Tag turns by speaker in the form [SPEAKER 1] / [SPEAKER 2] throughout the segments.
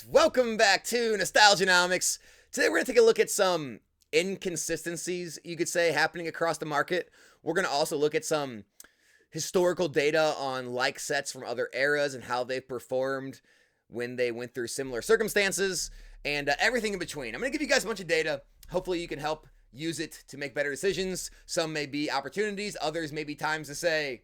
[SPEAKER 1] Welcome back to Nostalgianomics. Today we're going to take a look at some inconsistencies, you could say, happening across the market. We're going to also look at some historical data on like sets from other eras and how they've performed when they went through similar circumstances and everything in between. I'm going to give you guys a bunch of data. Hopefully you can help use it to make better decisions. Some may be opportunities, others may be times to say,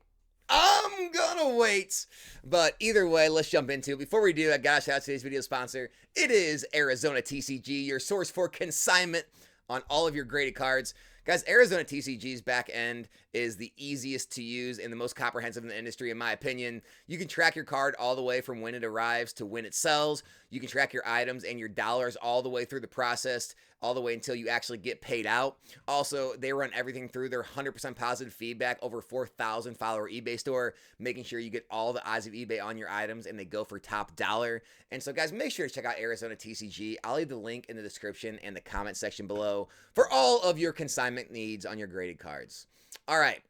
[SPEAKER 1] I'm gonna wait. But either way, let's jump into it. Before we do, I gotta shout out today's video sponsor. It is Arizona TCG, your source for consignment on all of your graded cards. Guys, Arizona TCG's back end is the easiest to use and the most comprehensive in the industry, in my opinion. You can track your card all the way from when it arrives to when it sells. You can track your items and your dollars all the way through the process, all the way until you actually get paid out. Also, they run everything through their 100% positive feedback, over 4,000 follower eBay store, making sure you get all the eyes of eBay on your items and they go for top dollar. And so, guys, make sure to check out Arizona TCG. I'll leave the link in the description and the comment section below for all of your consignment needs on your graded cards. All right,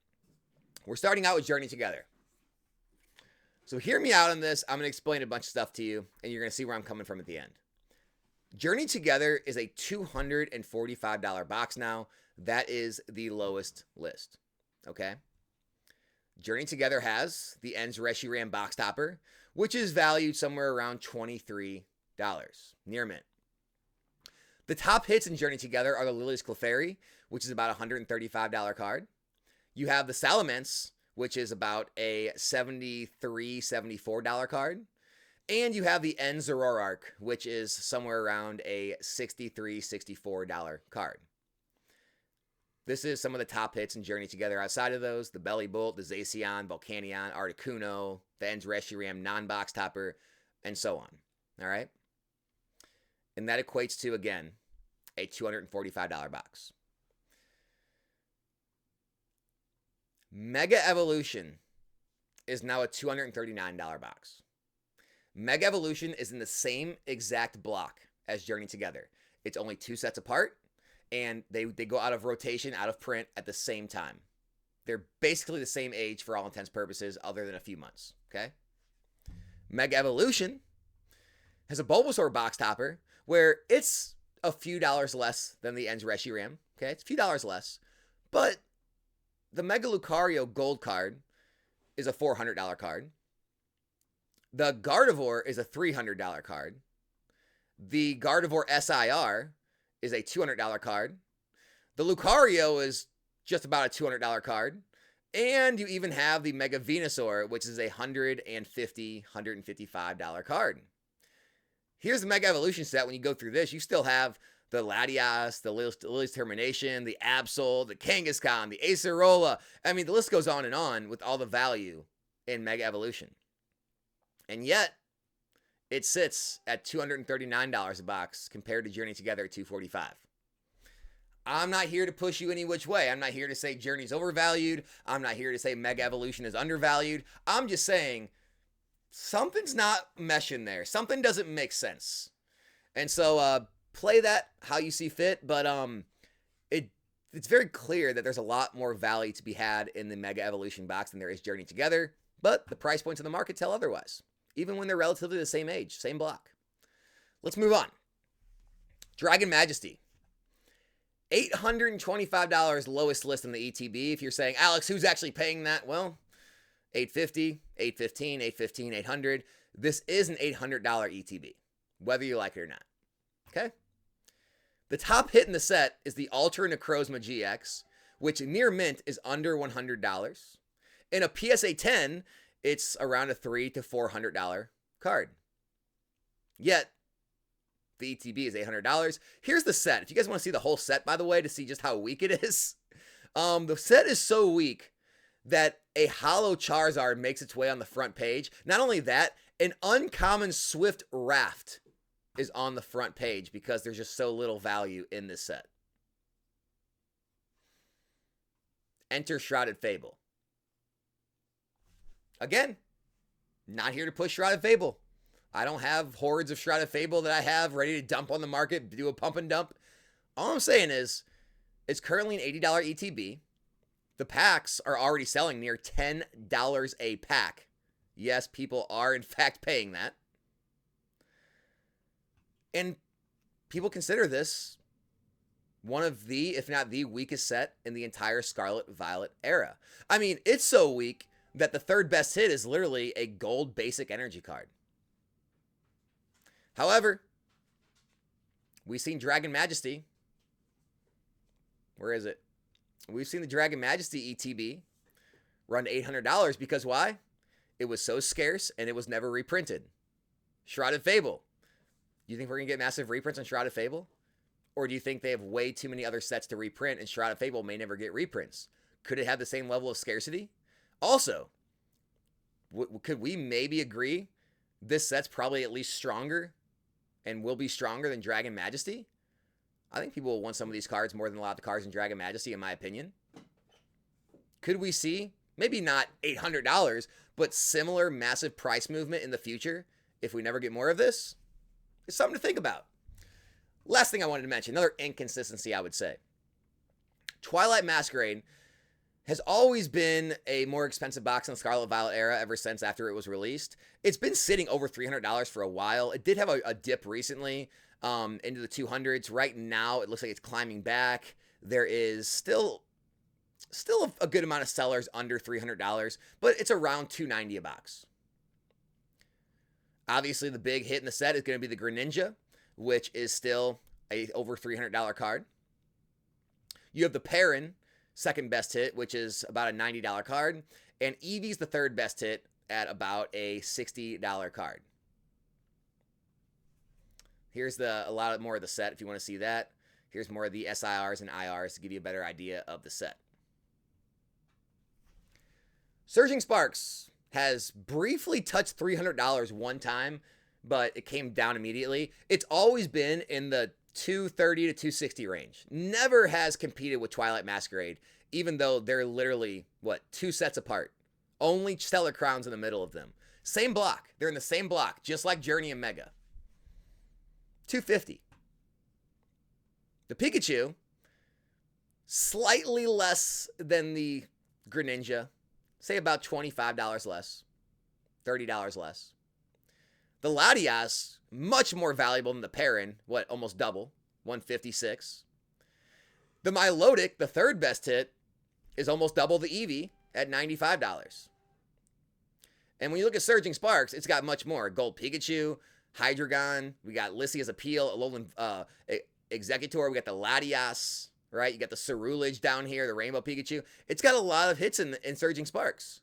[SPEAKER 1] we're starting out with Journey Together. So hear me out on this. I'm going to explain a bunch of stuff to you, and you're going to see where I'm coming from at the end. Journey Together is a $245 box now. That is the lowest list, okay? Journey Together has the Ends Reshiram box topper, which is valued somewhere around $23, near mint. The top hits in Journey Together are the Lily's Clefairy, which is about a $135 card. You have the Salamence, which is about a $73, $74 card. And you have the Ends Zoroark, which is somewhere around a $63, $64 card. This is some of the top hits in Journey Together. Outside of those, the Belly Bolt, the Zacian, Volcanion, Articuno, the Ends Reshiram non-box topper, and so on. All right? And that equates to, again, a $245 box. Mega Evolution is now a $239 box. Mega Evolution is in the same exact block as Journey Together. It's only 2 sets apart, and they go out of rotation, out of print at the same time. They're basically the same age for all intents and purposes, other than a few months, okay? Mega Evolution has a Bulbasaur box topper, where it's a few dollars less than the Ends Reshiram, okay? It's a few dollars less, but the Mega Lucario gold card is a $400 card. The Gardevoir is a $300 card. The Gardevoir SIR is a $200 card. The Lucario is just about a $200 card. And you even have the Mega Venusaur, which is a $150, $155 card. Here's the Mega Evolution set. When you go through this, you still have the Latias, the Lily's Termination, the Absol, the Kangaskhan, the Acerola. I mean, the list goes on and on with all the value in Mega Evolution. And yet, it sits at $239 a box compared to Journey Together at $245. I'm not here to push you any which way. I'm not here to say Journey's overvalued. I'm not here to say Mega Evolution is undervalued. I'm just saying something's not meshing there. Something doesn't make sense. And so play that how you see fit, but it's very clear that there's a lot more value to be had in the Mega Evolution box than there is Journey Together, but the price points in the market tell otherwise, even when they're relatively the same age, same block. Let's move on. Dragon Majesty. $825 lowest list in the ETB. If you're saying, Alex, who's actually paying that? Well, $850, $815, $815, $800. This is an $800 ETB, whether you like it or not. Okay? The top hit in the set is the Ultra Necrozma GX, which near mint is under $100. In a PSA 10, it's around a $300 to $400 card. Yet, the ETB is $800. Here's the set. If you guys want to see the whole set, by the way, to see just how weak it is, the set is so weak that a hollow Charizard makes its way on the front page. Not only that, an uncommon Swift Raft is on the front page because there's just so little value in this set. Enter Shrouded Fable. Again, not here to push Shrouded Fable. I don't have hordes of Shrouded Fable that I have ready to dump on the market, do a pump and dump. All I'm saying is, it's currently an $80 ETB. The packs are already selling near $10 a pack. Yes, people are in fact paying that. And people consider this one of the, if not the weakest set in the entire Scarlet Violet era. I mean, it's so weak that the third best hit is literally a gold basic energy card. However, we've seen Dragon Majesty. Where is it? We've seen the Dragon Majesty ETB run to $800 because why? It was so scarce and it was never reprinted. Shrouded Fable. You think we're going to get massive reprints on Shrouded Fable? Or do you think they have way too many other sets to reprint and Shrouded Fable may never get reprints? Could it have the same level of scarcity? Also, could we maybe agree this set's probably at least stronger and will be stronger than Dragon Majesty? I think people will want some of these cards more than a lot of the cards in Dragon Majesty, in my opinion. Could we see, maybe not $800, but similar massive price movement in the future if we never get more of this? It's something to think about. Last thing I wanted to mention, another inconsistency I would say. Twilight Masquerade has always been a more expensive box in the Scarlet Violet era ever since after it was released. It's been sitting over $300 for a while. It did have a dip recently into the 200s. Right now, it looks like it's climbing back. There is still a good amount of sellers under $300, but it's around $290 a box. Obviously, the big hit in the set is going to be the Greninja, which is still a over $300 card. You have the Perrin, second best hit, which is about a $90 card, and Eevee's the third best hit at about a $60 card. Here's a lot more of the set if you want to see that. Here's more of the SIRs and IRs to give you a better idea of the set. Surging Sparks has briefly touched $300 one time, but it came down immediately. It's always been in the $230 to $260 range. Never has competed with Twilight Masquerade, even though they're literally, two sets apart. Only Stellar Crowns in the middle of them. Same block. They're in the same block, just like Journey and Mega. $250. The Pikachu, slightly less than the Greninja. Say about $25 less. $30 less. The Latias, much more valuable than the Perrin. Almost double. $156. The Milotic, the third best hit, is almost double the Eevee at $95. And when you look at Surging Sparks, it's got much more. Gold Pikachu, Hydreigon, we got Lysia's Appeal, Alolan Executor, we got the Latias, right? You got the Cerulege down here, the Rainbow Pikachu. It's got a lot of hits in Surging Sparks.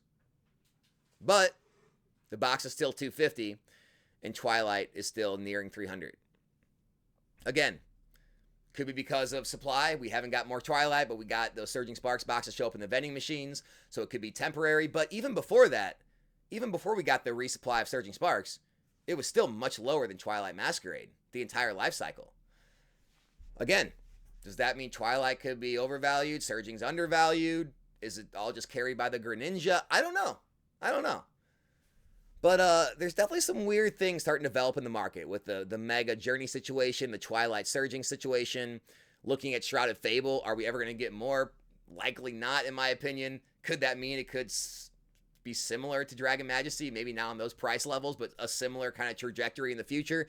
[SPEAKER 1] But the box is still $250, and Twilight is still nearing $300. Again, could be because of supply. We haven't got more Twilight, but we got those Surging Sparks boxes show up in the vending machines, so it could be temporary. But even before that, even before we got the resupply of Surging Sparks, it was still much lower than Twilight Masquerade, the entire life cycle. Again, does that mean Twilight could be overvalued? Surging's undervalued? Is it all just carried by the Greninja? I don't know. But there's definitely some weird things starting to develop in the market with the Mega Journey situation, the Twilight Surging situation. Looking at Shrouded Fable, are we ever going to get more? Likely not, in my opinion. Could that mean it could be similar to Dragon Majesty? Maybe not on those price levels, but a similar kind of trajectory in the future.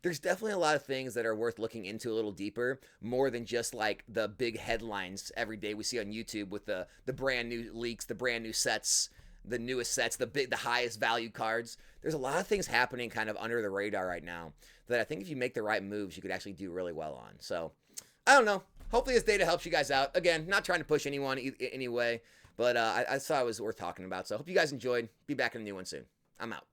[SPEAKER 1] There's definitely a lot of things that are worth looking into a little deeper, more than just like the big headlines every day we see on YouTube with the brand new leaks, the brand new sets, the newest sets, the highest value cards. There's a lot of things happening kind of under the radar right now that I think if you make the right moves, you could actually do really well on. So, I don't know. Hopefully this data helps you guys out. Again, not trying to push anyone anyway, but I thought it was worth talking about. So, I hope you guys enjoyed. Be back in a new one soon. I'm out.